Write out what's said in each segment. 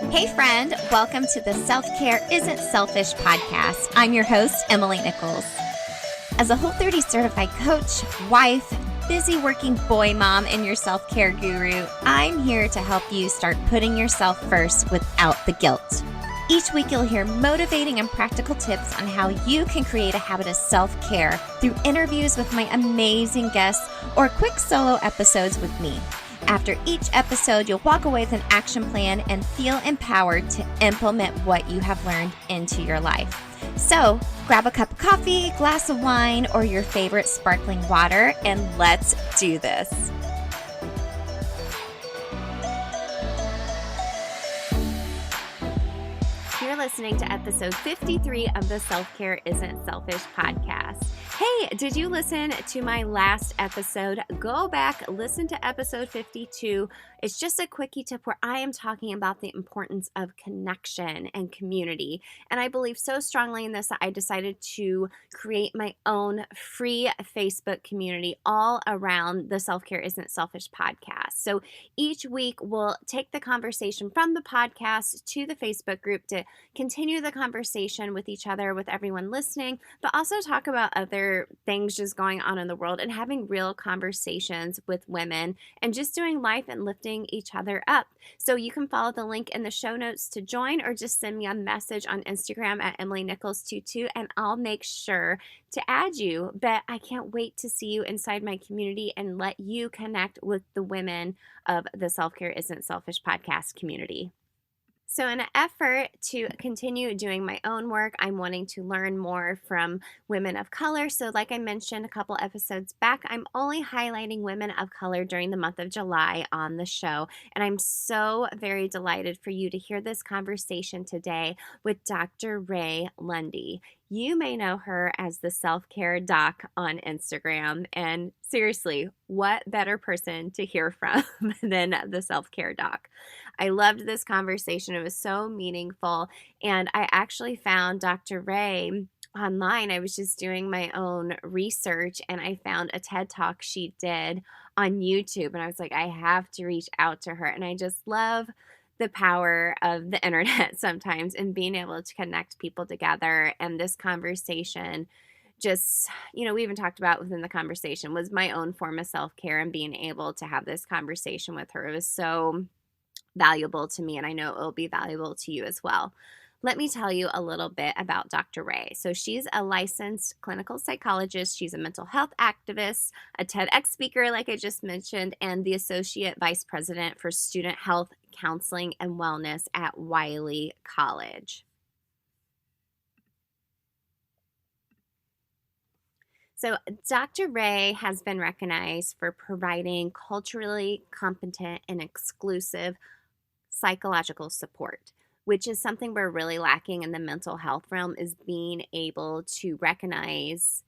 Hey friend, welcome to the Self-Care Isn't Selfish podcast. I'm your host, Emily Nichols. As a Whole30 certified coach, wife, busy working boy mom, and your self-care guru, I'm here to help you start putting yourself first without the guilt. Each week you'll hear motivating and practical tips on how you can create a habit of self-care through interviews with my amazing guests or quick solo episodes with me. After each episode, you'll walk away with an action plan and feel empowered to implement what you have learned into your life. So grab a cup of coffee, glass of wine, or your favorite sparkling water, and let's do this. You're listening to episode 53 of the Self-Care Isn't Selfish podcast. Hey, did you listen to my last episode? Go back, listen to episode 52. It's just a quickie tip where I am talking about the importance of connection and community. And I believe so strongly in this that I decided to create my own free Facebook community all around the Self-Care Isn't Selfish podcast. So each week we'll take the conversation from the podcast to the Facebook group to continue the conversation with each other, with everyone listening, but also talk about other things just going on in the world and having real conversations with women and just doing life and lifting each other up. So you can follow the link in the show notes to join, or just send me a message on Instagram at EmilyNichols22 and I'll make sure to add you. But I can't wait to see you inside my community and let you connect with the women of the Self-Care Isn't Selfish podcast community. So in an effort to continue doing my own work, I'm wanting to learn more from women of color. So like I mentioned a couple episodes back, I'm only highlighting women of color during the month of July on the show. And I'm so very delighted for you to hear this conversation today with Dr. Raé Lundy. You may know her as the Self-Care Doc on Instagram. And seriously, what better person to hear from than the Self-Care Doc? I loved this conversation. It was so meaningful. And I actually found Dr. Raé online. I was just doing my own research and I found a TED Talk she did on YouTube. And I was like, I have to reach out to her. And I just love the power of the internet sometimes and being able to connect people together. And this conversation just, we even talked about within the conversation was my own form of self-care, and being able to have this conversation with her. It was so valuable to me, and I know it will be valuable to you as well. Let me tell you a little bit about Dr. Raé. So she's a licensed clinical psychologist. She's a mental health activist, a TEDx speaker, like I just mentioned, and the associate vice president for student health, counseling, and wellness at Wiley College. So Dr. Raé has been recognized for providing culturally competent and exclusive psychological support, which is something we're really lacking in the mental health realm, is being able to recognize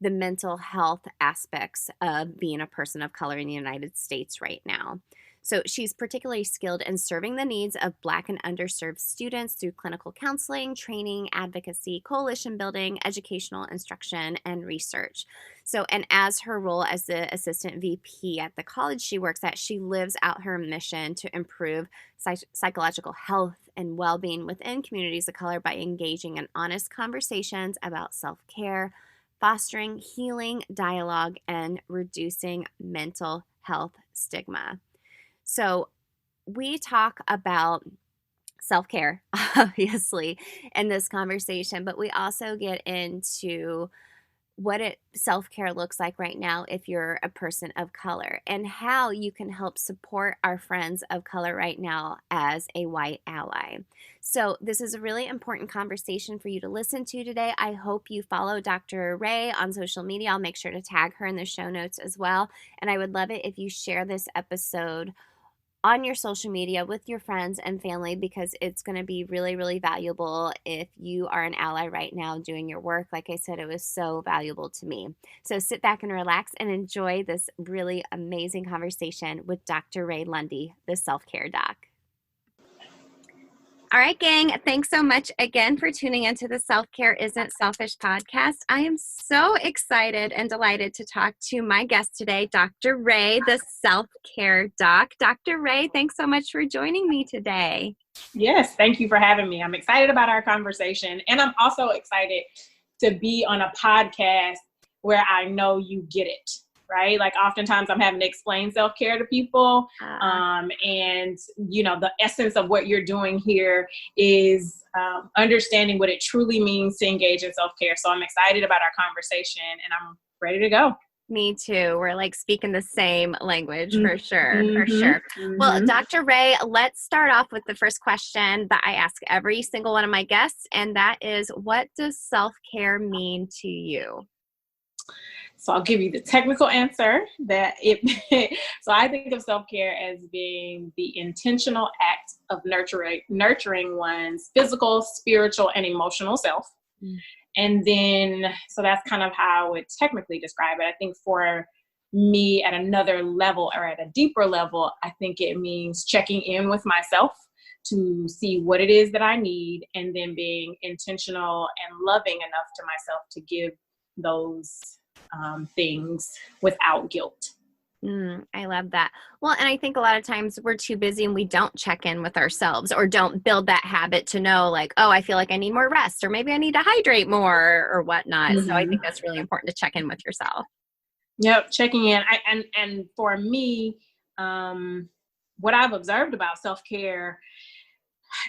the mental health aspects of being a person of color in the United States right now. So she's particularly skilled in serving the needs of Black and underserved students through clinical counseling, training, advocacy, coalition building, educational instruction, and research. So, and as her role as the assistant VP at the college she works at, she lives out her mission to improve psychological health and well-being within communities of color by engaging in honest conversations about self-care, fostering healing dialogue, and reducing mental health stigma. So we talk about self-care, obviously, in this conversation, but we also get into what self-care looks like right now if you're a person of color, and how you can help support our friends of color right now as a white ally. So this is a really important conversation for you to listen to today. I hope you follow Dr. Raé on social media. I'll make sure to tag her in the show notes as well. And I would love it if you share this episode on your social media with your friends and family, because it's going to be really, really valuable if you are an ally right now doing your work. Like I said, it was so valuable to me. So sit back and relax and enjoy this really amazing conversation with Dr. Raé Lundy, the Self-Care Doc. All right, gang. Thanks so much again for tuning into the Self-Care Isn't Selfish podcast. I am so excited and delighted to talk to my guest today, Dr. Raé, the self-care doc. Dr. Raé, thanks so much for joining me today. Yes, thank you for having me. I'm excited about our conversation, and I'm also excited to be on a podcast where I know you get it, right? Like oftentimes I'm having to explain self-care to people, and the essence of what you're doing here is understanding what it truly means to engage in self-care. So I'm excited about our conversation, and I'm ready to go. Me too. We're like speaking the same language for sure. Well, Mm-hmm. Dr. Raé, let's start off with the first question that I ask every single one of my guests, and that is, what does self-care mean to you? So I'll give you the technical answer so I think of self-care as being the intentional act of nurturing one's physical, spiritual, and emotional self. And then, so that's kind of how I would technically describe it. I think for me at another level or at a deeper level, I think it means checking in with myself to see what it is that I need, and then being intentional and loving enough to myself to give those things without guilt. I love that. Well, and I think a lot of times we're too busy and we don't check in with ourselves, or don't build that habit to know, like, oh, I feel like I need more rest, or maybe I need to hydrate more or whatnot. So I think that's really important to check in with yourself. Yep, checking in. And for me, what I've observed about self-care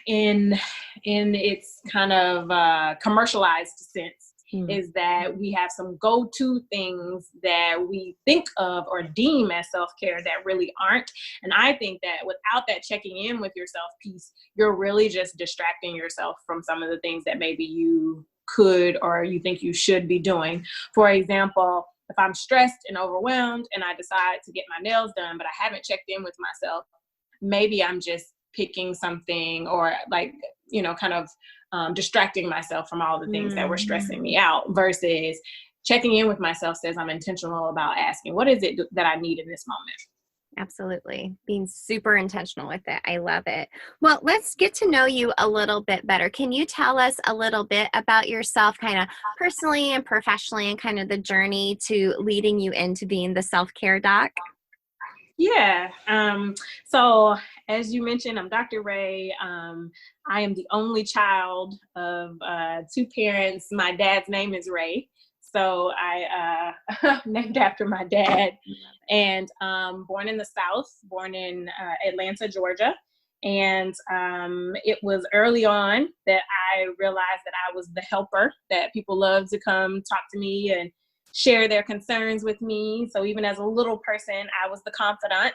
in its kind of commercialized sense is that we have some go-to things that we think of or deem as self-care that really aren't. And I think that without that checking in with yourself piece, you're really just distracting yourself from some of the things that maybe you could or you think you should be doing. For example, if I'm stressed and overwhelmed and I decide to get my nails done, but I haven't checked in with myself, maybe I'm just picking something or kind of distracting myself from all the things that were stressing me out, versus checking in with myself says I'm intentional about asking, what is it that I need in this moment? Absolutely. Being super intentional with it. I love it. Well, let's get to know you a little bit better. Can you tell us a little bit about yourself, kind of personally and professionally, and kind of the journey to leading you into being the self-care doc? Yeah. So as you mentioned, I'm Dr. Raé. I am the only child of two parents. My dad's name is Raé, so I named after my dad. And born in the South, born in Atlanta, Georgia. And it was early on that I realized that I was the helper, that people love to come talk to me and share their concerns with me. So even as a little person, I was the confidant.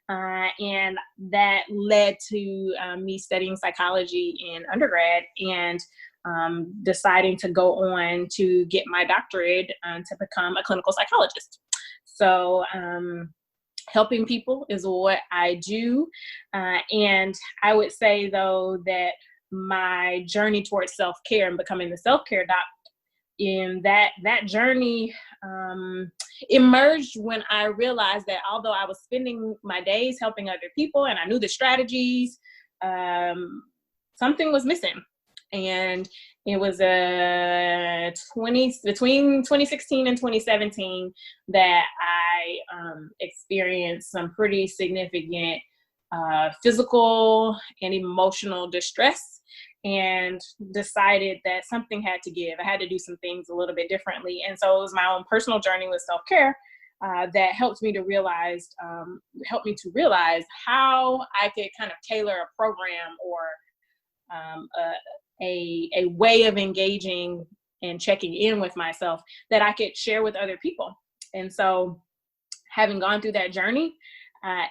And that led to me studying psychology in undergrad and deciding to go on to get my doctorate to become a clinical psychologist. So helping people is what I do. And I would say, though, that my journey towards self-care and becoming the self-care doc, in that journey emerged when I realized that although I was spending my days helping other people and I knew the strategies, something was missing. And it was between 2016 and 2017 that I experienced some pretty significant physical and emotional distress, and decided that something had to give. I had to do some things a little bit differently. And so it was my own personal journey with self-care that helped me to realize how I could kind of tailor a program or a way of engaging and checking in with myself that I could share with other people. And so having gone through that journey,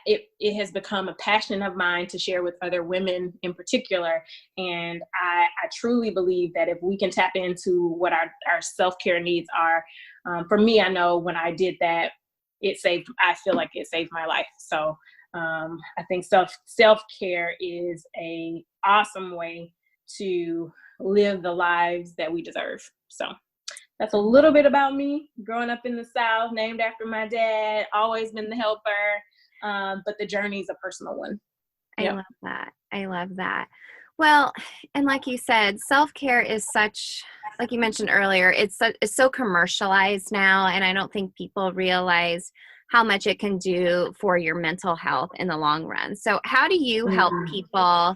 it has become a passion of mine to share with other women in particular. And I truly believe that if we can tap into what our self-care needs are, for me, I know when I did that, I feel like it saved my life. So I think self-care is a awesome way to live the lives that we deserve. So that's a little bit about me. Growing up in the South, named after my dad, always been the helper. But the journey is a personal one. I love that. Well, and like you said, self-care is such, like you mentioned earlier, it's so commercialized now, and I don't think people realize how much it can do for your mental health in the long run. So how do you help people,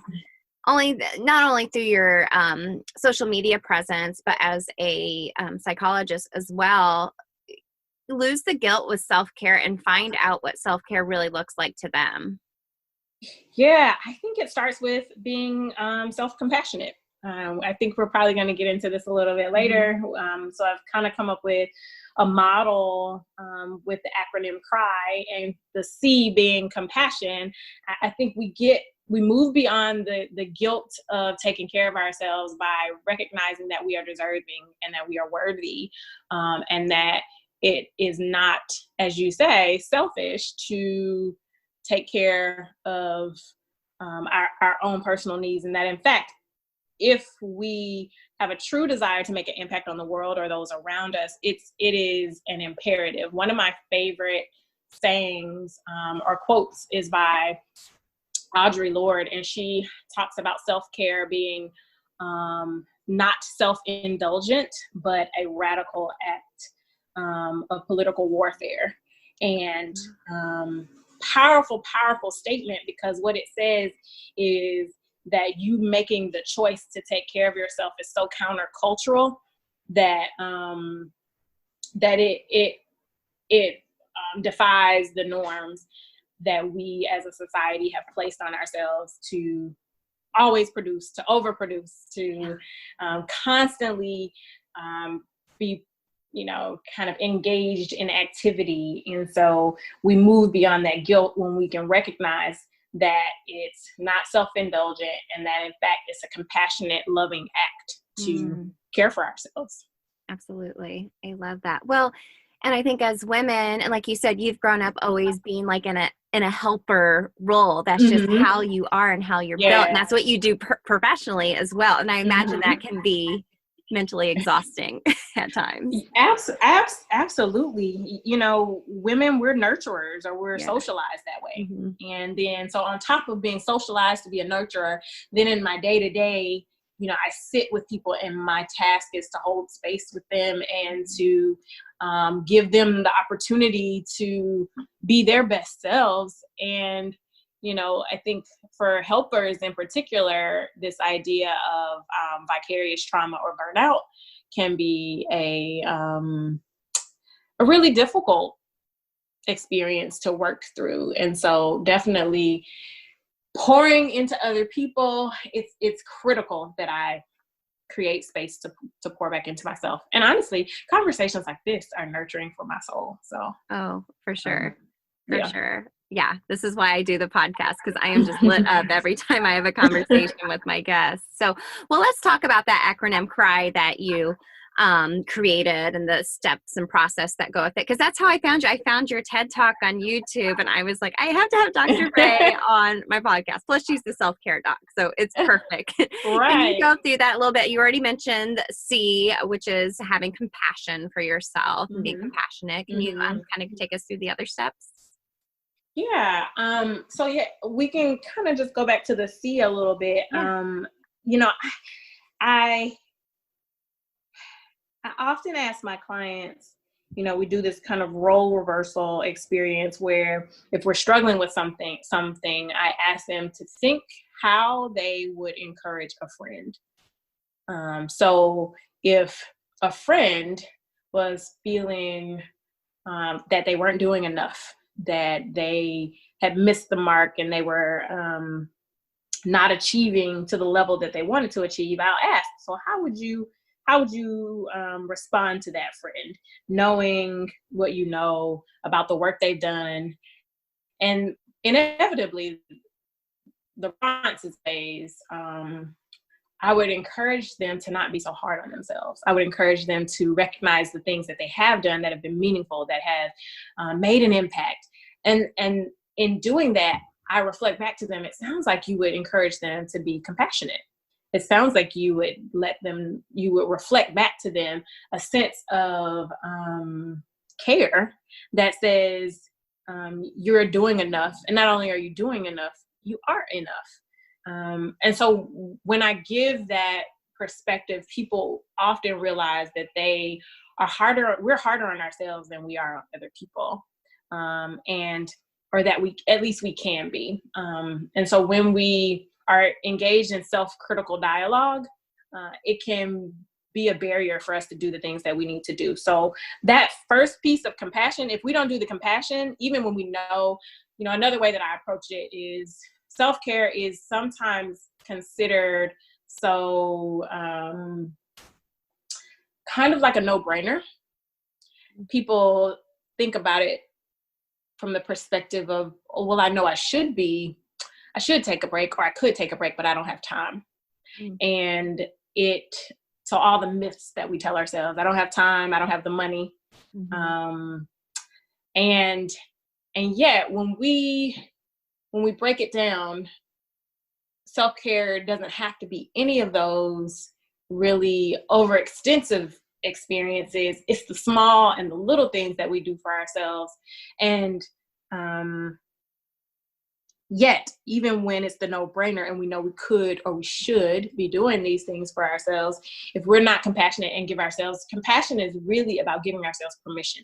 not only through your social media presence, but as a psychologist as well, lose the guilt with self-care and find out what self-care really looks like to them? Yeah, I think it starts with being self-compassionate. I think we're probably going to get into this a little bit later. So I've kind of come up with a model with the acronym CRY, and the C being compassion. I think we move beyond the guilt of taking care of ourselves by recognizing that we are deserving and that we are worthy, and that it is not, as you say, selfish to take care of our own personal needs, and that in fact, if we have a true desire to make an impact on the world or those around us, it is an imperative. One of my favorite sayings or quotes is by Audre Lorde, and she talks about self-care being not self-indulgent, but a radical act of political warfare. And powerful statement, because what it says is that you making the choice to take care of yourself is so countercultural that it defies the norms that we as a society have placed on ourselves to always produce, to overproduce, to constantly be kind of engaged in activity. And so we move beyond that guilt when we can recognize that it's not self-indulgent and that in fact it's a compassionate, loving act to care for ourselves. Absolutely. I love that. Well, and I think as women, and like you said, you've grown up always being like in a helper role. That's just how you are and how you're built. And that's what you do professionally as well. And I imagine that can be mentally exhausting at times. Absolutely. Women, we're nurturers, or we're socialized that way. And then, so on top of being socialized to be a nurturer, then in my day-to-day, I sit with people, and my task is to hold space with them and to give them the opportunity to be their best selves. And I think for helpers in particular, this idea of vicarious trauma or burnout can be a really difficult experience to work through. And so definitely pouring into other people, it's critical that I create space to pour back into myself. And honestly, conversations like this are nurturing for my soul. So for sure. For sure. Yeah, this is why I do the podcast, because I am just lit up every time I have a conversation with my guests. So, well, let's talk about that acronym CRY that you created and the steps and process that go with it, because that's how I found you. I found your TED Talk on YouTube, and I was like, I have to have Dr. Raé on my podcast. Plus, she's the self-care doc, so it's perfect. Right. Can you go through that a little bit? You already mentioned C, which is having compassion for yourself and being compassionate. Can you kind of take us through the other steps? Yeah. So we can kind of just go back to the C a little bit. I often ask my clients, we do this kind of role reversal experience where if we're struggling with something, I ask them to think how they would encourage a friend. So if a friend was feeling that they weren't doing enough, that they had missed the mark and they were not achieving to the level that they wanted to achieve, I'll ask, so how would you respond to that friend, knowing what you know about the work they've done? And inevitably, the response is I would encourage them to not be so hard on themselves. I would encourage them to recognize the things that they have done that have been meaningful, that have made an impact. And in doing that, I reflect back to them. It sounds like you would encourage them to be compassionate. It sounds like you would reflect back to them a sense of care that says you're doing enough. And not only are you doing enough, you are enough. And so when I give that perspective, people often realize that we're harder on ourselves than we are on other people. Or that at least we can be. And so when we are engaged in self-critical dialogue, it can be a barrier for us to do the things that we need to do. So that first piece of compassion, if we don't do the compassion, even when we know, another way that I approach it is self-care is sometimes considered so kind of like a no-brainer. People think about it from the perspective of, oh, well, I know I should take a break, or I could take a break, but I don't have time. And so all the myths that we tell ourselves, I don't have time, I don't have the money. And yet when we break it down, self-care doesn't have to be any of those really overextensive experiences. It's the small and the little things that we do for ourselves. And yet, even when it's the no-brainer and we know we could or we should be doing these things for ourselves, if we're not compassionate and give ourselves, compassion is really about giving ourselves permission.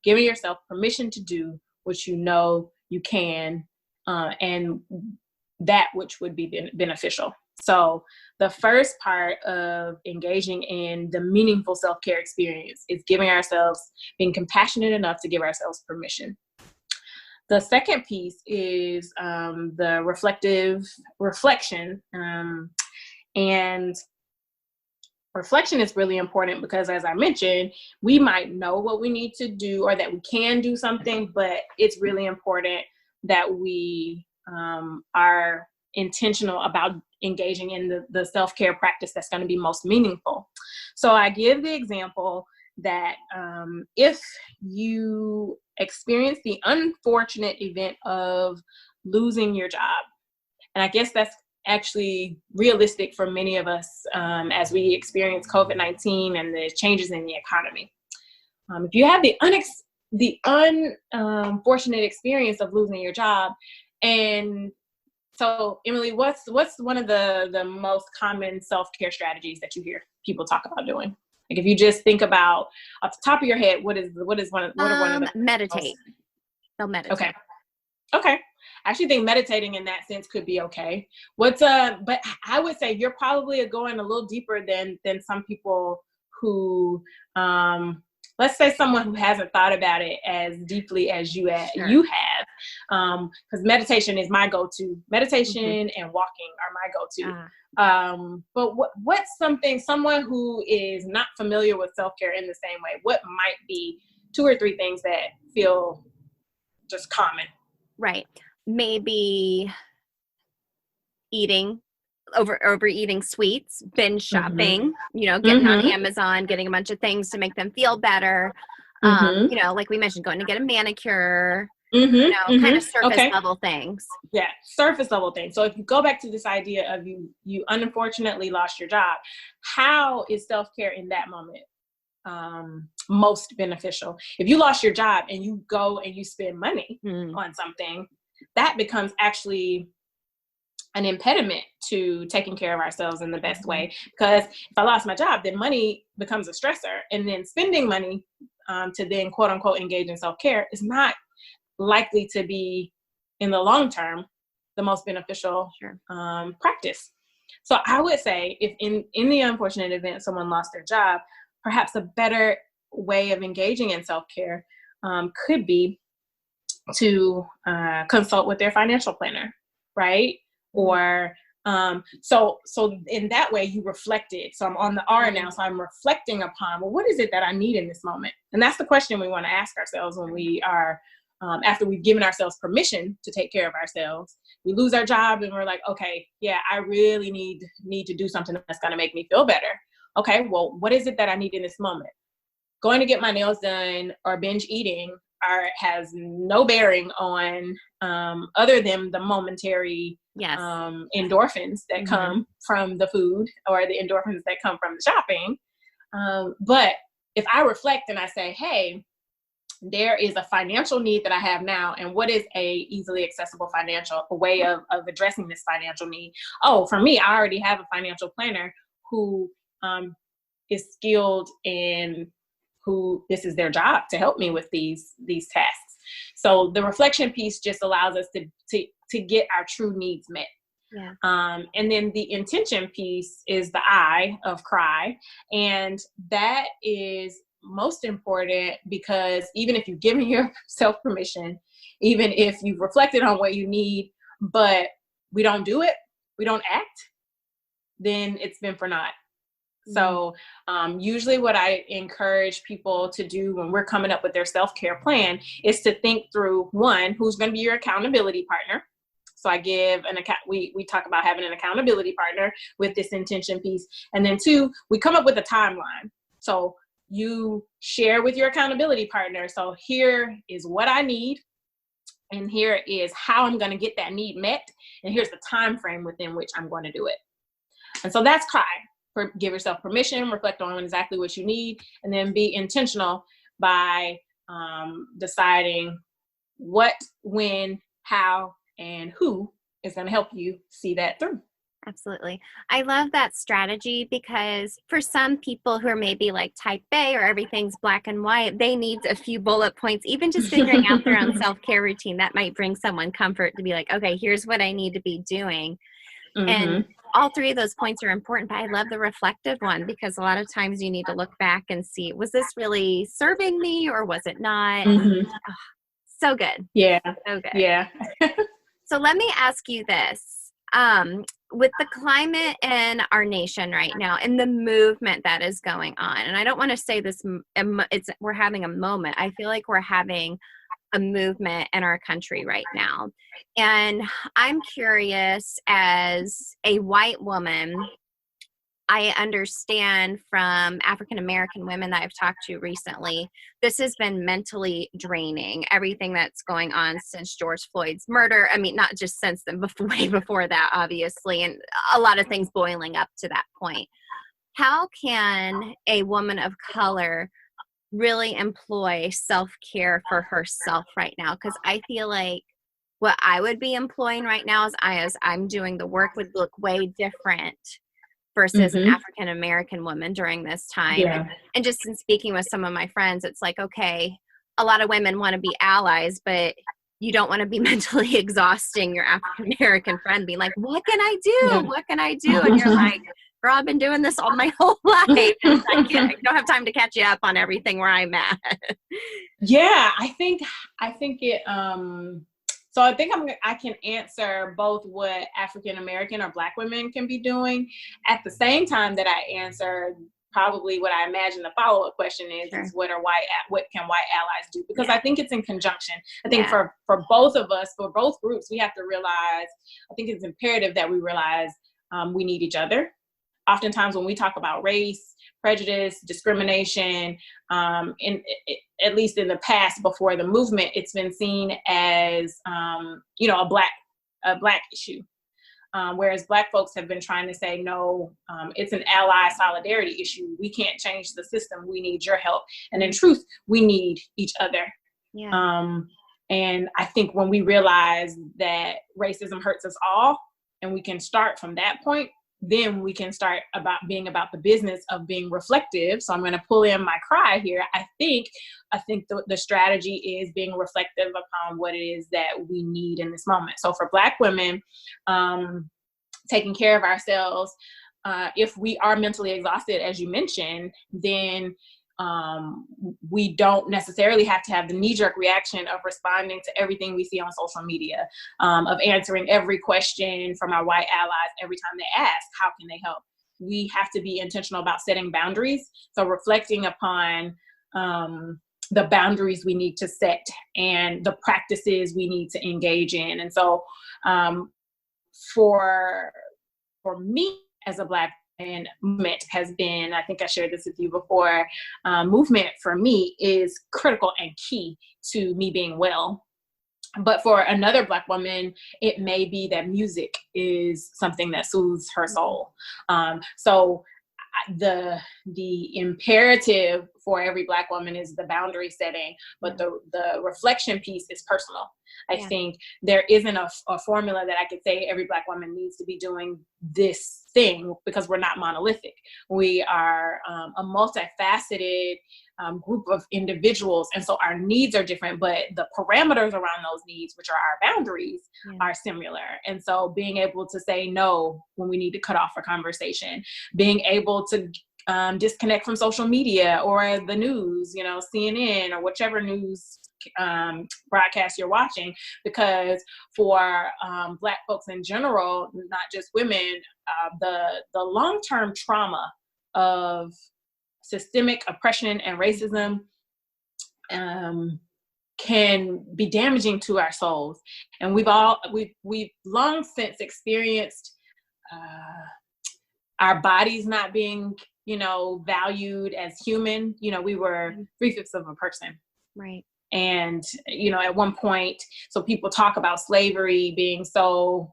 Giving yourself permission to do what you know you can, and that which would be beneficial. So the first part of engaging in the meaningful self-care experience is being compassionate enough to give ourselves permission. The second piece is the reflection. And reflection is really important because, as I mentioned, we might know what we need to do or that we can do something, but it's really important that we are intentional about engaging in the self-care practice that's going to be most meaningful. So I give the example that if you experience the unfortunate event of losing your job, and I guess that's actually realistic for many of us as we experience COVID-19 and the changes in the economy. If you have the unfortunate experience of losing your job, and so Emily, what's one of the most common self-care strategies that you hear people talk about doing? Like if you just think about off the top of your head, what are one of the meditate. They'll meditate. Okay. I actually think meditating in that sense could be okay. But I would say you're probably going a little deeper than some people who, let's say someone who hasn't thought about it as deeply as you have. Because meditation is my go-to. Meditation and walking are my go-to. But what's someone who is not familiar with self-care in the same way, what might be 2 or 3 things that feel just common? Right. Maybe overeating sweets, binge shopping, getting on Amazon, getting a bunch of things to make them feel better. Like we mentioned, going to get a manicure, kind of surface level things. Yeah, surface level things. So if you go back to this idea of you unfortunately lost your job, how is self-care in that moment most beneficial? If you lost your job and you go and you spend money on something, that becomes actually an impediment to taking care of ourselves in the best way. Because if I lost my job, then money becomes a stressor, and then spending money to then quote unquote engage in self-care is not likely to be in the long term the most beneficial practice. So I would say if in the unfortunate event someone lost their job, perhaps a better way of engaging in self-care could be to consult with their financial planner, right? Or so in that way you reflected. So I'm on the R now, so I'm reflecting upon, well, what is it that I need in this moment? And that's the question we want to ask ourselves when we are after we've given ourselves permission to take care of ourselves. We lose our job and we're like, okay, yeah, I really need to do something that's going to make me feel better. Okay, well, what is it that I need in this moment? Going to get my nails done or binge eating has no bearing on other than the momentary endorphins that come from the food or the endorphins that come from the shopping. But if I reflect and I say, hey, there is a financial need that I have now, and what is a easily accessible financial way of addressing this financial need? Oh, for me, I already have a financial planner who is skilled in who this is their job to help me with these tasks. So the reflection piece just allows us to get our true needs met. Yeah. And then the intention piece is the I of cry. And that is most important, because even if you've given yourself permission, even if you've reflected on what you need, but we don't do it, we don't act, then it's been for naught. So usually what I encourage people to do when we're coming up with their self-care plan is to think through, one, who's going to be your accountability partner. So I give an account, we talk about having an accountability partner with this intention piece. And then two, we come up with a timeline. So you share with your accountability partner. So here is what I need, and here is how I'm going to get that need met. And here's the time frame within which I'm going to do it. And so that's cry. Give yourself permission, reflect on exactly what you need, and then be intentional by deciding what, when, how, and who is going to help you see that through. Absolutely. I love that strategy, because for some people who are maybe like type A, or everything's black and white, they need a few bullet points. Even just figuring out their own self-care routine, that might bring someone comfort to be like, okay, here's what I need to be doing. And all three of those points are important, but I love the reflective one, because a lot of times you need to look back and see, was this really serving me or was it not? So good. Yeah. So good. Yeah. So let me ask you this. With the climate in our nation right now and the movement that is going on, and I don't want to say this, we're having a moment. I feel like we're having a movement in our country right now. And I'm curious, as a white woman, I understand from African-American women that I've talked to recently, this has been mentally draining, everything that's going on since George Floyd's murder. I mean, not just since then, but way before that, obviously, and a lot of things boiling up to that point. How can a woman of color really employ self-care for herself right now? Because I feel like what I would be employing right now as I'm doing the work would look way different versus an African-American woman during this time. Yeah. And just in speaking with some of my friends, it's like, okay, a lot of women want to be allies, but you don't want to be mentally exhausting your African-American friend, being like, what can I do? Yeah. What can I do? And you're like, girl, I've been doing this all my whole life. I don't have time to catch you up on everything where I'm at. Yeah, I think it, so I think I can answer both what African-American or Black women can be doing at the same time that I answer probably what I imagine the follow-up question is, Sure. is what can white allies do? Because Yeah. I think it's in conjunction. I think for both of us, for both groups, we have to realize, I think it's imperative that we realize we need each other. Oftentimes when we talk about race, prejudice, discrimination, at least in the past before the movement, it's been seen as, a black issue. Whereas Black folks have been trying to say, no, it's an ally solidarity issue. We can't change the system. We need your help. And in truth, we need each other. Yeah. And I think when we realize that racism hurts us all, and we can start from that point, then we can start being about the business of being reflective. So I'm going to pull in my cry here. I think the strategy is being reflective upon what it is that we need in this moment. So for Black women, taking care of ourselves, if we are mentally exhausted, as you mentioned, then we don't necessarily have to have the knee-jerk reaction of responding to everything we see on social media, of answering every question from our white allies every time they ask, how can they help? We have to be intentional about setting boundaries. So reflecting upon the boundaries we need to set and the practices we need to engage in. And so for me as a Black and movement has been, I think I shared this with you before, movement for me is critical and key to me being well. But for another Black woman, it may be that music is something that soothes her soul. So the imperative for every Black woman is the boundary setting, but the reflection piece is personal. I think there isn't a formula that I could say every Black woman needs to be doing this thing, because we're not monolithic. We are a multifaceted group of individuals, and so our needs are different, but the parameters around those needs, which are our boundaries, are similar. And so being able to say no when we need to cut off a conversation, being able to disconnect from social media or the news, CNN or whichever news broadcast you're watching, because for Black folks in general, not just women, the long-term trauma of systemic oppression and racism can be damaging to our souls. And we've long since experienced our bodies not being valued as human. We were 3/5 of a person. Right. And, at one point, so people talk about slavery being so,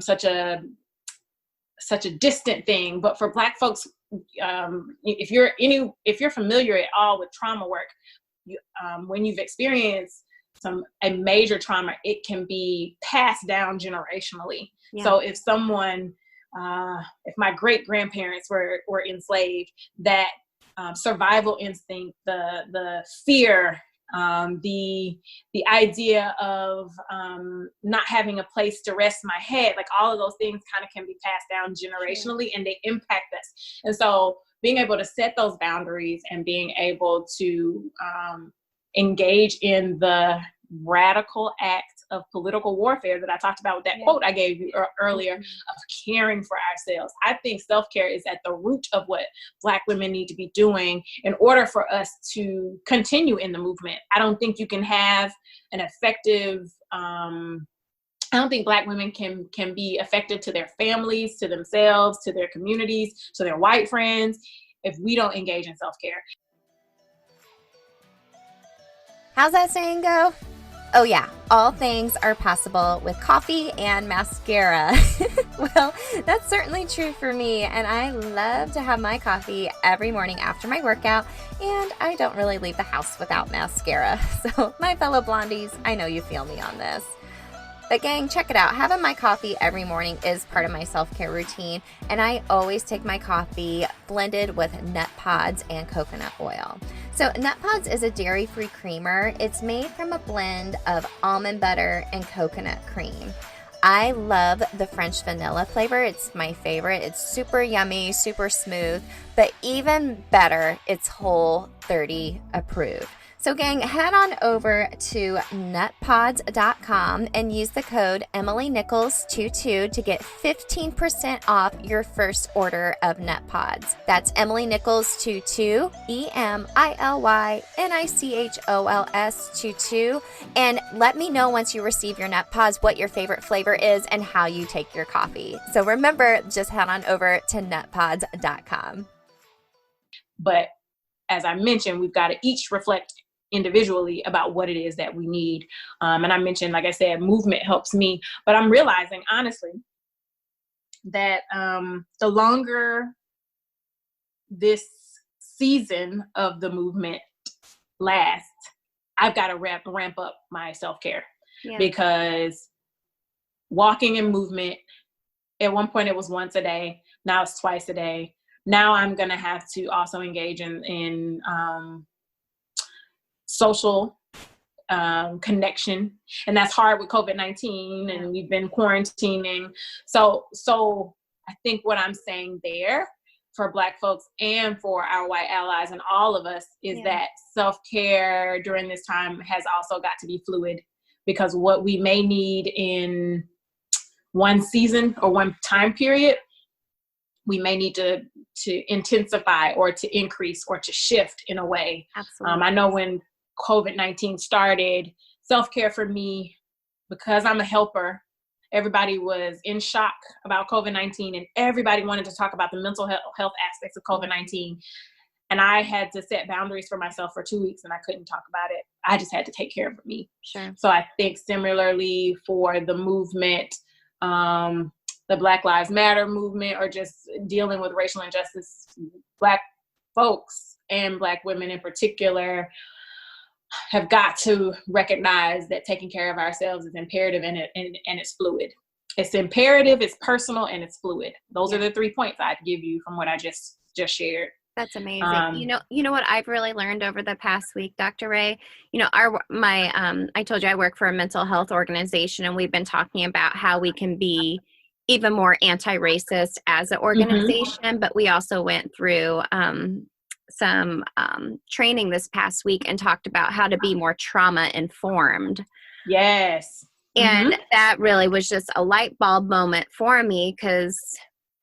such a distant thing. But for Black folks, if you're familiar at all with trauma work, when you've experienced a major trauma, it can be passed down generationally. So if someone, if my great grandparents were enslaved, that survival instinct, the fear, the idea of not having a place to rest my head, like all of those things kind of can be passed down generationally, and they impact us. And so being able to set those boundaries and being able to engage in the radical act of political warfare that I talked about with that quote I gave you earlier, of caring for ourselves. I think self-care is at the root of what Black women need to be doing in order for us to continue in the movement. I don't think you can have an effective, I don't think Black women can be effective to their families, to themselves, to their communities, to their white friends, if we don't engage in self-care. How's that saying go? Oh yeah, all things are possible with coffee and mascara. Well, that's certainly true for me, and I love to have my coffee every morning after my workout, and I don't really leave the house without mascara. So my fellow blondies, I know you feel me on this. But gang, check it out. Having my coffee every morning is part of my self-care routine, and I always take my coffee blended with nut pods and coconut oil. So nut pods is a dairy-free creamer. It's made from a blend of almond butter and coconut cream. I love the French vanilla flavor. It's my favorite. It's super yummy, super smooth, but even better, it's Whole30 approved. So gang, head on over to nutpods.com and use the code EmilyNichols22 to get 15% off your first order of Nut Pods. That's EmilyNichols22, EmilyNichols22. And let me know once you receive your Nut Pods what your favorite flavor is and how you take your coffee. So remember, just head on over to nutpods.com. But as I mentioned, we've got to each reflect individually about what it is that we need. And I mentioned, like I said, movement helps me, but I'm realizing honestly that the longer this season of the movement lasts, I've got to ramp up my self-care, because walking and movement, at one point it was once a day, now it's twice a day. Now I'm going to have to also engage in social connection, and that's hard with COVID-19, and we've been quarantining. So I think what I'm saying there for Black folks and for our white allies and all of us is that self-care during this time has also got to be fluid, because what we may need in one season or one time period, we may need to intensify or to increase or to shift in a way. Absolutely. I know when COVID-19 started, self-care for me, because I'm a helper, everybody was in shock about COVID-19, and everybody wanted to talk about the mental health aspects of COVID-19. And I had to set boundaries for myself for 2 weeks, and I couldn't talk about it. I just had to take care of me. Sure. So I think similarly for the movement, the Black Lives Matter movement or just dealing with racial injustice, Black folks and Black women in particular have got to recognize that taking care of ourselves is imperative, and it's fluid. It's imperative, it's personal, and it's fluid. Those are the 3 points I'd give you from what I just shared. That's amazing. You know what I've really learned over the past week, Dr. Raé? I told you I work for a mental health organization, and we've been talking about how we can be even more anti-racist as an organization, but we also went through some training this past week and talked about how to be more trauma informed. Yes. And that really was just a light bulb moment for me, because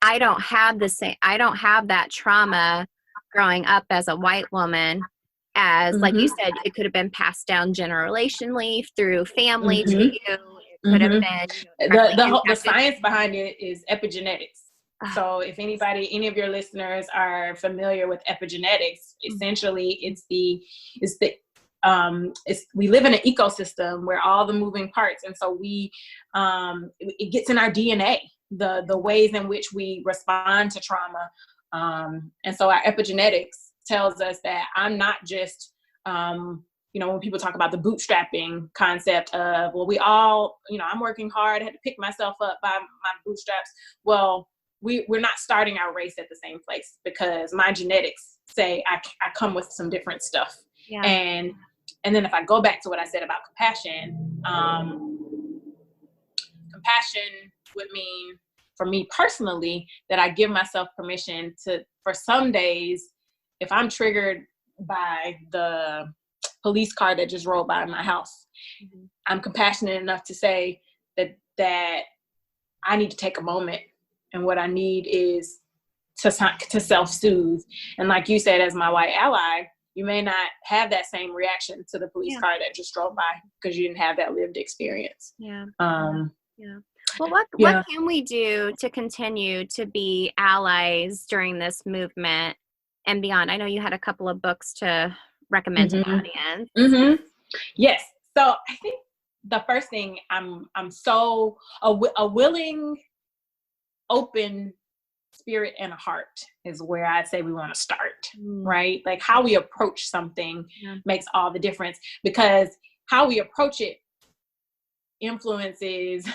I don't have that trauma growing up as a white woman, as like you said, it could have been passed down generationally through family to you. It could have been the science behind it is epigenetics. So if any of your listeners are familiar with epigenetics, essentially we live in an ecosystem where all the moving parts, and so it gets in our DNA, the ways in which we respond to trauma. And so our epigenetics tells us that I'm not just, when people talk about the bootstrapping concept of, well, we all, I'm working hard, I had to pick myself up by my bootstraps. Well, we're not starting our race at the same place, because my genetics say I come with some different stuff. Yeah. And then if I go back to what I said about compassion, compassion would mean, for me personally, that I give myself permission for some days, if I'm triggered by the police car that just rolled by my house, I'm compassionate enough to say that I need to take a moment, and what I need is to self-soothe. And like you said, as my white ally, you may not have that same reaction to the police car that just drove by, because you didn't have that lived experience. Yeah. Well, what can we do to continue to be allies during this movement and beyond? I know you had a couple of books to recommend to the audience. Yes. So I think the first thing, I'm so a willing, open spirit and a heart is where I'd say we want to start, right? Like how we approach something makes all the difference, because how we approach it influences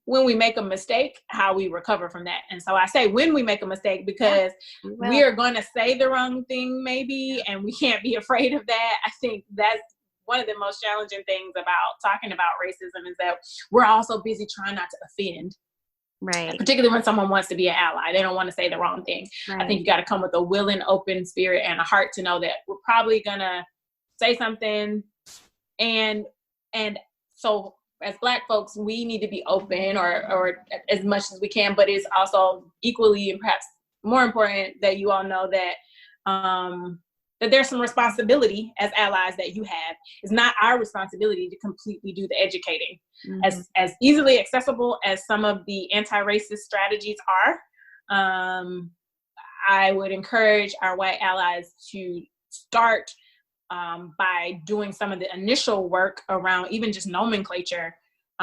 when we make a mistake, how we recover from that. And so I say when we make a mistake, because we are going to say the wrong thing maybe, and we can't be afraid of that. I think that's one of the most challenging things about talking about racism, is that we're also busy trying not to offend. Right. Particularly when someone wants to be an ally. They don't want to say the wrong thing. Right. I think you got to come with a willing, open spirit and a heart to know that we're probably going to say something. And so as Black folks, we need to be open or as much as we can, but it's also equally and perhaps more important that you all know that that there's some responsibility as allies that you have. It's not our responsibility to completely do the educating. As easily accessible as some of the anti-racist strategies are, I would encourage our white allies to start by doing some of the initial work around even just nomenclature.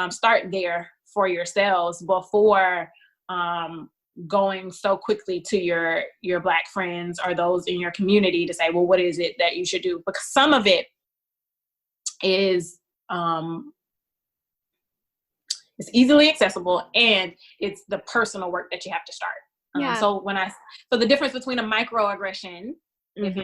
Start there for yourselves before going so quickly to your Black friends or those in your community to say, well, what is it that you should do? Because some of it is it's easily accessible, and it's the personal work that you have to start. So the difference between a microaggression, if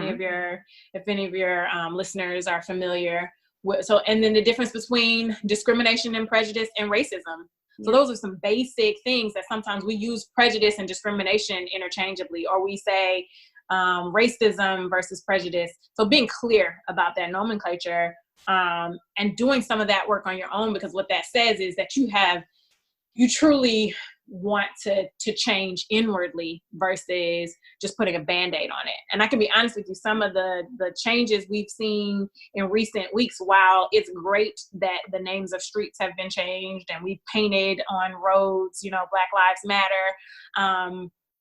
any of your listeners are familiar with, and then the difference between discrimination and prejudice and racism. So those are some basic things that sometimes we use prejudice and discrimination interchangeably, or we say racism versus prejudice. So being clear about that nomenclature and doing some of that work on your own, because what that says is that you truly want to change inwardly versus just putting a Band-Aid on it. And I can be honest with you, some of the changes we've seen in recent weeks, while it's great that the names of streets have been changed and we painted on roads, Black Lives Matter,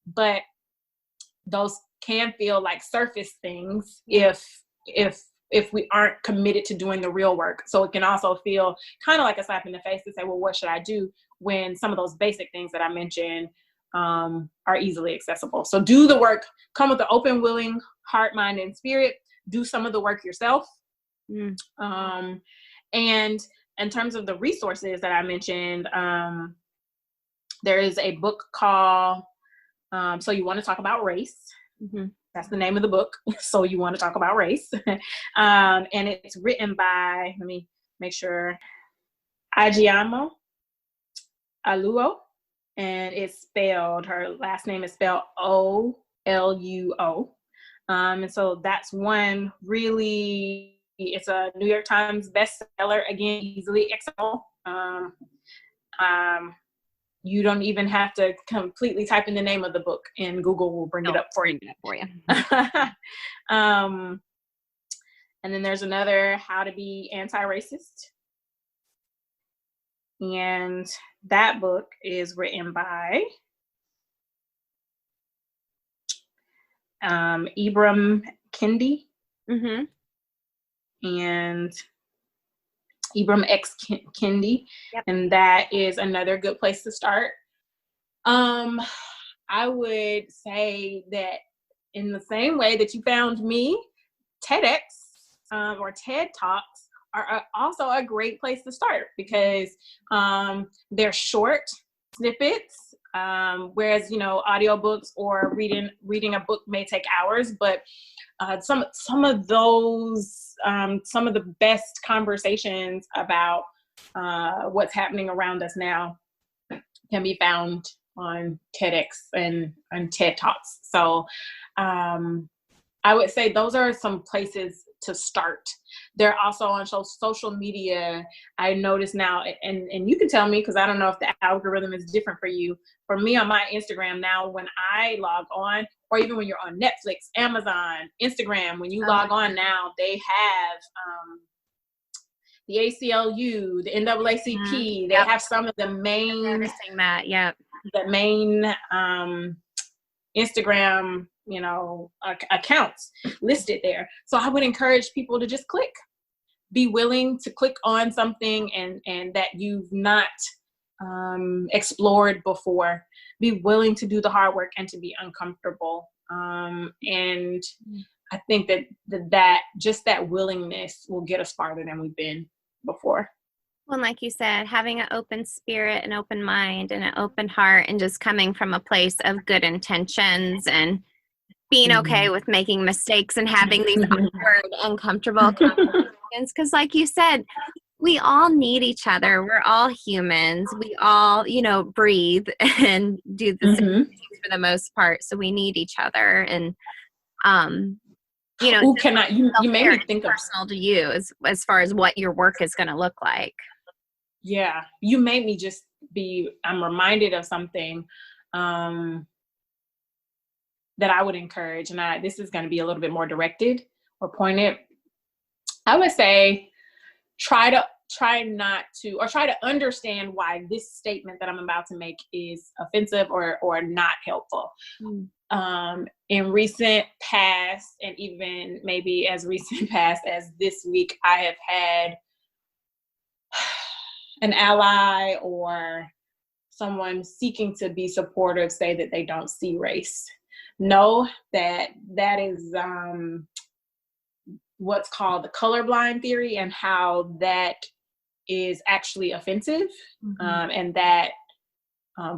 but those can feel like surface things if we aren't committed to doing the real work. So it can also feel kind of like a slap in the face to say, well, what should I do? when some of those basic things that I mentioned are easily accessible. So do the work, come with an open, willing heart, mind, and spirit. Do some of the work yourself. And in terms of the resources that I mentioned, there is a book called So You Want to Talk About Race. That's the name of the book. So You Want to Talk About Race. And it's written by, let me make sure, Ajiamo Aluo. And it's spelled, her last name is spelled Oluo. And so that's one really, it's a New York Times bestseller, again, easily accessible. You don't even have to completely type in the name of the book, and Google will bring it up for you. And then there's another, How to Be Anti-Racist. And that book is written by Ibram Kendi. And Ibram X Kendi. And that is another good place to start. I would say that in the same way that you found me, TEDx or TED Talks are also a great place to start, because they're short snippets, whereas, you know, audiobooks or reading a book may take hours, but some of those, some of the best conversations about what's happening around us now can be found on TEDx and TED Talks. So I would say those are some places to start. They're also on social media. I notice now, and you can tell me, because I don't know if the algorithm is different for you. For me on my Instagram now, when I log on, or even when you're on Netflix, Amazon, Instagram, when you log on now, they have the ACLU, the NAACP. They have some of the main, the main Instagram, you know, accounts listed there. So I would encourage people to just click. Be willing to click on something and that you've not explored before. Be willing to do the hard work and to be uncomfortable. And I think that just that willingness will get us farther than we've been before. Well, like you said, having an open spirit, an open mind, and an open heart, and just coming from a place of good intentions and being okay with making mistakes and having these awkward, uncomfortable conversations. Because like you said, we all need each other. We're all humans. We all, you know, breathe and do the same things for the most part. So we need each other. And, you know, you made me think of personal to you as far as what your work is going to look like. Yeah, you made me I'm reminded of something that I would encourage, and this is going to be a little bit more directed or pointed. I would say try to understand why this statement that I'm about to make is offensive or not helpful. In recent past, and even maybe as recent past as this week, I have had an ally or someone seeking to be supportive say that they don't see race. Know that is what's called the colorblind theory, and how that is actually offensive. And that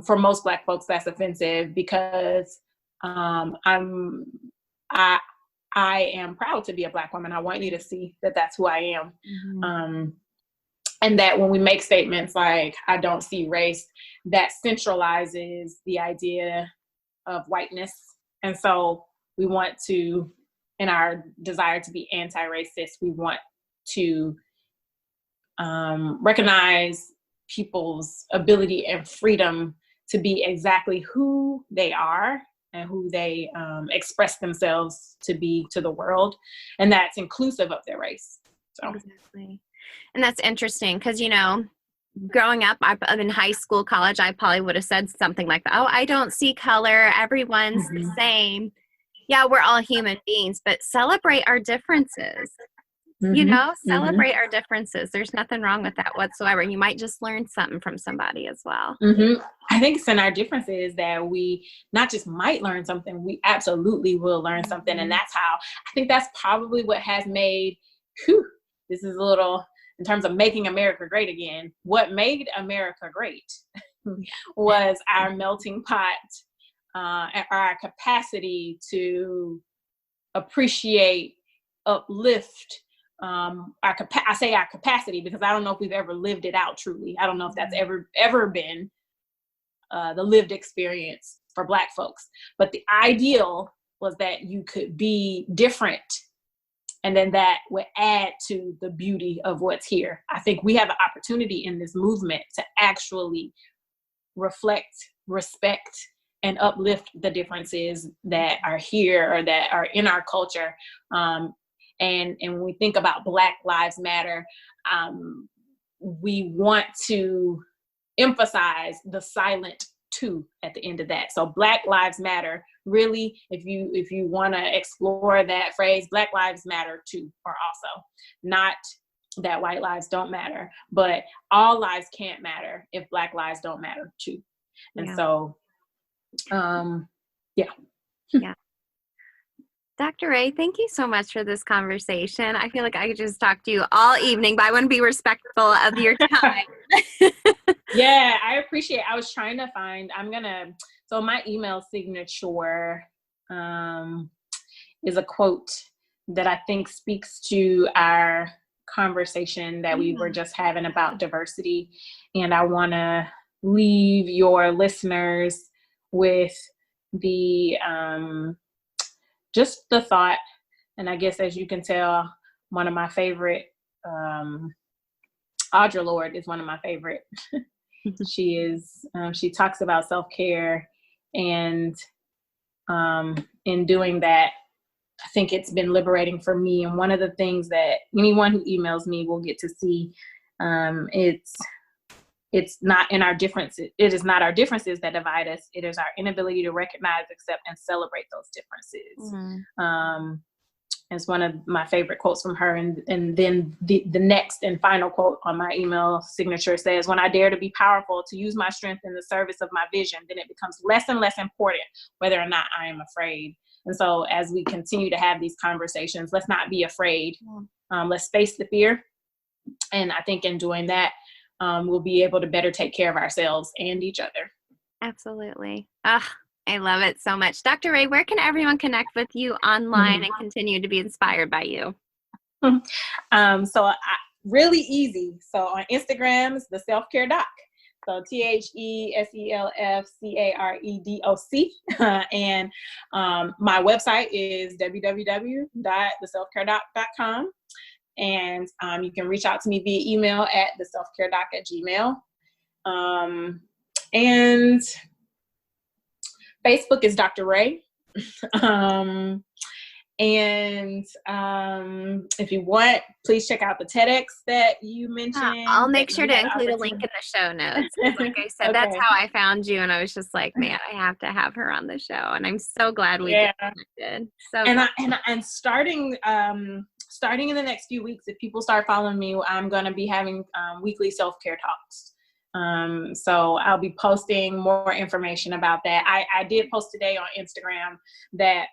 for most Black folks, that's offensive, because I am proud to be a Black woman. I want you to see that that's who I am. And that when we make statements like, I don't see race, that centralizes the idea of whiteness. And so we want to, in our desire to be anti-racist, we want to recognize people's ability and freedom to be exactly who they are and who they express themselves to be to the world. And that's inclusive of their race. So. Exactly. And that's interesting because, you know, growing up, in high school, college, I probably would have said something like, oh, I don't see color. Everyone's the same. Yeah, we're all human beings, but celebrate our differences. Celebrate our differences. There's nothing wrong with that whatsoever. You might just learn something from somebody as well. I think it's in our differences that we not just might learn something, we absolutely will learn something. And that's how, I think that's probably what has made, this is a little, in terms of making America great again, what made America great was our melting pot, our capacity to appreciate, uplift, I say our capacity because I don't know if we've ever lived it out truly. I don't know if that's ever been the lived experience for Black folks. But the ideal was that you could be different, and then that would add to the beauty of what's here. I think we have an opportunity in this movement to actually reflect, respect, and uplift the differences that are here or that are in our culture. And when we think about Black Lives Matter, we want to emphasize the silent two at the end of that. So Black Lives Matter, really, if you want to explore that phrase, Black Lives Matter too, or also not that white lives don't matter, but all lives can't matter if Black lives don't matter too. And so, yeah. Dr. Raé, thank you so much for this conversation. I feel like I could just talk to you all evening, but I want to be respectful of your time. Yeah, I appreciate it. I was trying to find, so my email signature is a quote that I think speaks to our conversation that we were just having about diversity. And I want to leave your listeners with the, just the thought, and I guess as you can tell, one of my favorite, Audre Lorde is one of my favorite. She talks about self-care, and in doing that, I think it's been liberating for me. And one of the things that anyone who emails me will get to see, it's not in our differences. It is not our differences that divide us. It is our inability to recognize, accept, and celebrate those differences. It's one of my favorite quotes from her. And then the next and final quote on my email signature says, "When I dare to be powerful, to use my strength in the service of my vision, then it becomes less and less important whether or not I am afraid." And so as we continue to have these conversations, let's not be afraid. Let's face the fear. And I think in doing that, we'll be able to better take care of ourselves and each other. Absolutely. I love it so much. Dr. Raé, where can everyone connect with you online and continue to be inspired by you? Really easy. So on Instagram, it's the Self-Care Doc. So TheSelfcareDoc. And my website is www.theselfcaredoc.com. And you can reach out to me via email at theselfcaredoc@gmail.com. And Facebook is Dr. Raé. And if you want, please check out the TEDx that you mentioned. I'll make sure to include a link in the show notes. Like I said, That's how I found you. And I was just like, man, I have to have her on the show. And I'm so glad we connected. So and starting in the next few weeks, if people start following me, I'm going to be having weekly self-care talks. So I'll be posting more information about that. I did post today on Instagram that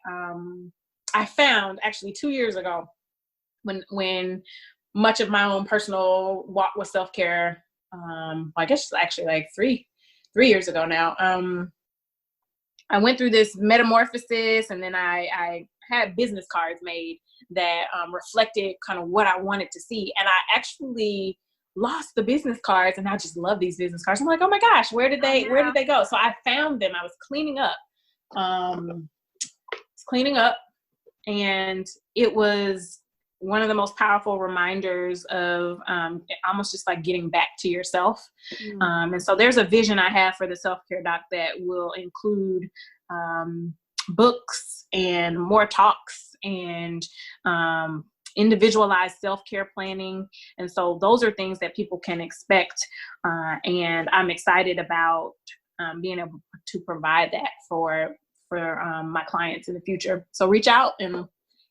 I found actually 2 years ago when much of my own personal walk with self-care, I guess it's actually like three years ago now. I went through this metamorphosis, and then I had business cards made that reflected kind of what I wanted to see. And I actually lost the business cards, and I just love these business cards. I'm like, oh my gosh, where did they go? So I found them. I was cleaning up, and it was one of the most powerful reminders of almost just like getting back to yourself. And so there's a vision I have for the Self-Care Doc that will include books and more talks and individualized self-care planning. And so those are things that people can expect. And I'm excited about being able to provide that for my clients in the future. So reach out and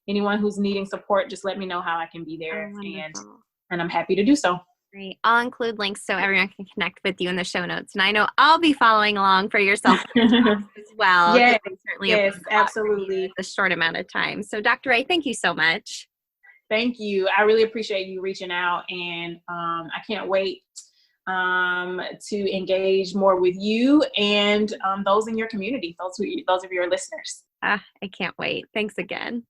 anyone who's needing support, just let me know how I can be Oh, there, wonderful. and I'm happy to do so. Great. I'll include links so everyone can connect with you in the show notes. And I know I'll be following along for your self-care talks as well, because Yes, I certainly have yes, learned a lot from you in absolutely. this short amount of time. So Dr. Raé, thank you so much. Thank you. I really appreciate you reaching out, and I can't wait to engage more with you and those in your community, those of your listeners. I can't wait. Thanks again.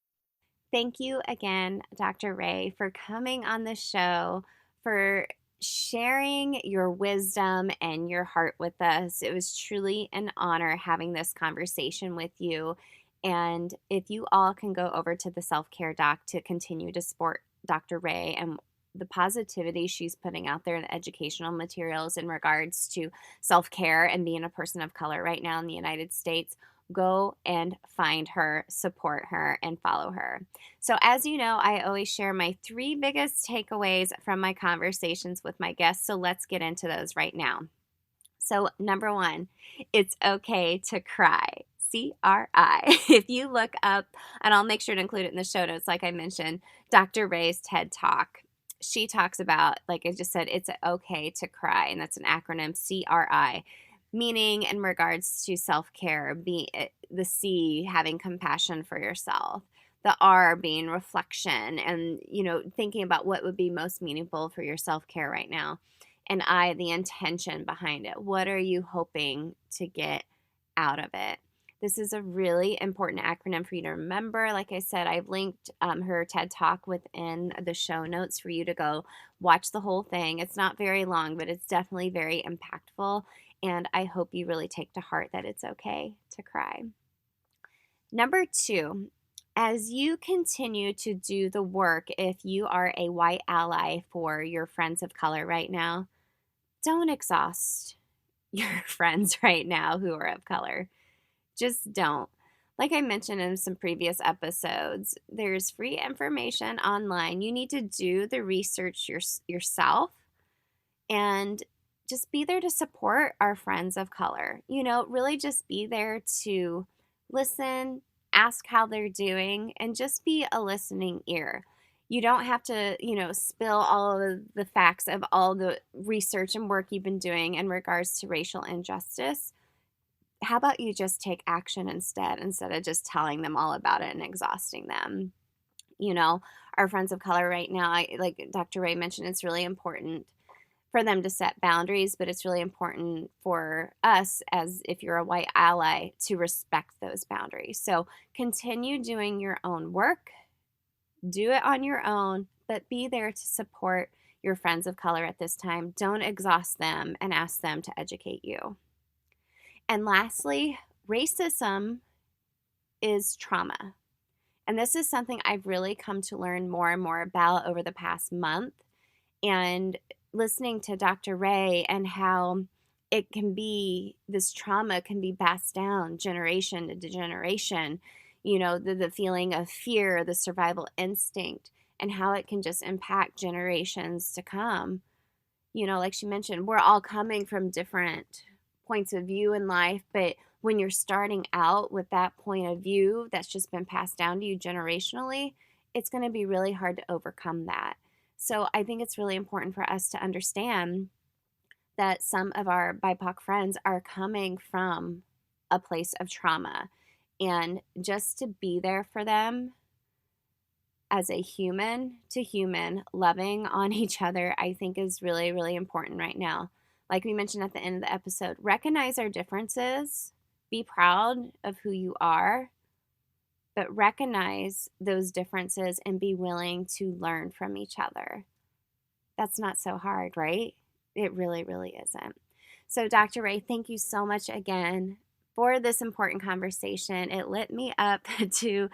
Thank you again, Dr. Raé, for coming on the show, for sharing your wisdom and your heart with us. It was truly an honor having this conversation with you. And if you all can go over to the Self Care Doc to continue to support Dr. Raé and the positivity she's putting out there in the educational materials in regards to self care and being a person of color right now in the United States, go and find her, support her, and follow her. So, as you know, I always share my 3 biggest takeaways from my conversations with my guests. So, let's get into those right now. So, number 1, it's okay to cry. CRI. If you look up, and I'll make sure to include it in the show notes, like I mentioned, Dr. Raé's TED Talk. She talks about, like I just said, it's okay to cry, and that's an acronym CRI, meaning in regards to self care, the C, having compassion for yourself, the R being reflection and, thinking about what would be most meaningful for your self care right now. And I, the intention behind it. What are you hoping to get out of it? This is a really important acronym for you to remember. Like I said, I've linked her TED Talk within the show notes for you to go watch the whole thing. It's not very long, but it's definitely very impactful. And I hope you really take to heart that it's okay to cry. Number 2, as you continue to do the work, if you are a white ally for your friends of color right now, don't exhaust your friends right now who are of color. Just don't. Like I mentioned in some previous episodes, there's free information online. You need to do the research yourself and just be there to support our friends of color. Really just be there to listen, ask how they're doing, and just be a listening ear. You don't have to, spill all of the facts of all the research and work you've been doing in regards to racial injustice. How about you just take action instead of just telling them all about it and exhausting them? Our friends of color right now, like Dr. Raé mentioned, it's really important for them to set boundaries, but it's really important for us, as if you're a white ally, to respect those boundaries. So continue doing your own work, do it on your own, but be there to support your friends of color at this time. Don't exhaust them and ask them to educate you. And lastly, racism is trauma. And this is something I've really come to learn more and more about over the past month. And listening to Dr. Raé and how this trauma can be passed down generation to generation, the feeling of fear, the survival instinct, and how it can just impact generations to come. Like she mentioned, we're all coming from different points of view in life, but when you're starting out with that point of view that's just been passed down to you generationally, it's going to be really hard to overcome that. So I think it's really important for us to understand that some of our BIPOC friends are coming from a place of trauma, and just to be there for them as a human to human, loving on each other, I think is really, really important right now. Like we mentioned at the end of the episode, recognize our differences, be proud of who you are, but recognize those differences and be willing to learn from each other. That's not so hard, right? It really, really isn't. So, Dr. Raé, thank you so much again for this important conversation. It lit me up to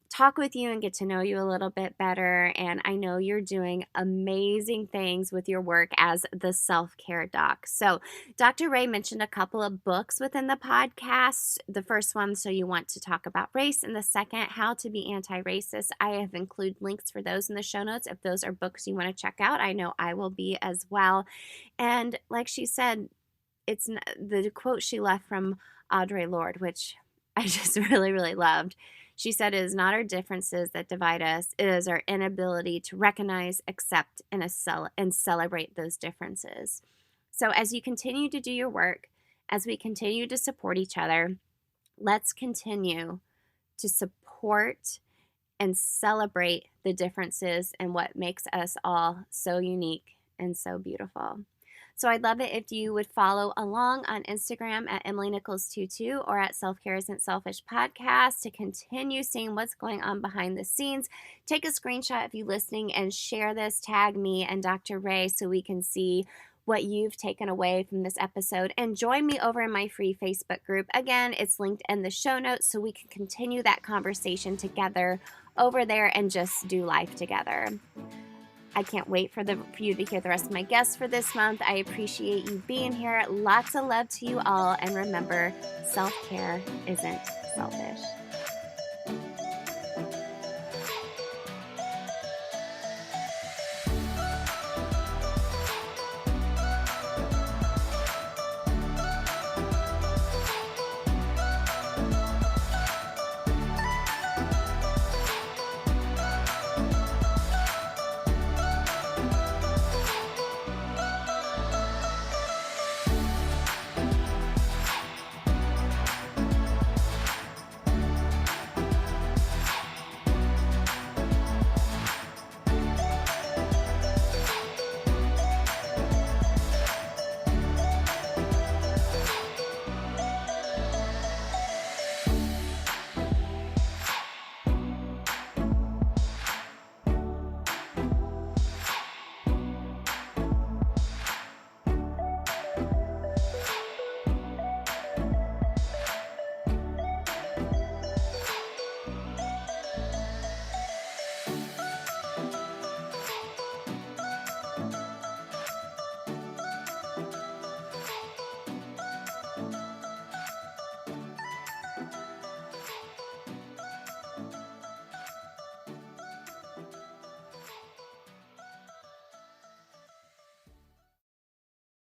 talk with you and get to know you a little bit better. And I know you're doing amazing things with your work as the self-care doc. So Dr. Raé mentioned a couple of books within the podcast. The first one, So You Want to Talk About Race, and the second, How to Be Anti-Racist. I have included links for those in the show notes if those are books you want to check out. I know I will be as well. And like she said, it's the quote she left from Audre Lorde, which I just really, really loved. She said, it is not our differences that divide us, it is our inability to recognize, accept, and celebrate those differences. So, as you continue to do your work, as we continue to support each other, let's continue to support and celebrate the differences and what makes us all so unique and so beautiful. So I'd love it if you would follow along on Instagram at EmilyNichols22 or at Self-Care Isn't Selfish Podcast to continue seeing what's going on behind the scenes. Take a screenshot if you're listening and share this. Tag me and Dr. Raé so we can see what you've taken away from this episode. And join me over in my free Facebook group. Again, it's linked in the show notes so we can continue that conversation together over there and just do life together. I can't wait for you to hear the rest of my guests for this month. I appreciate you being here. Lots of love to you all. And remember, self-care isn't selfish.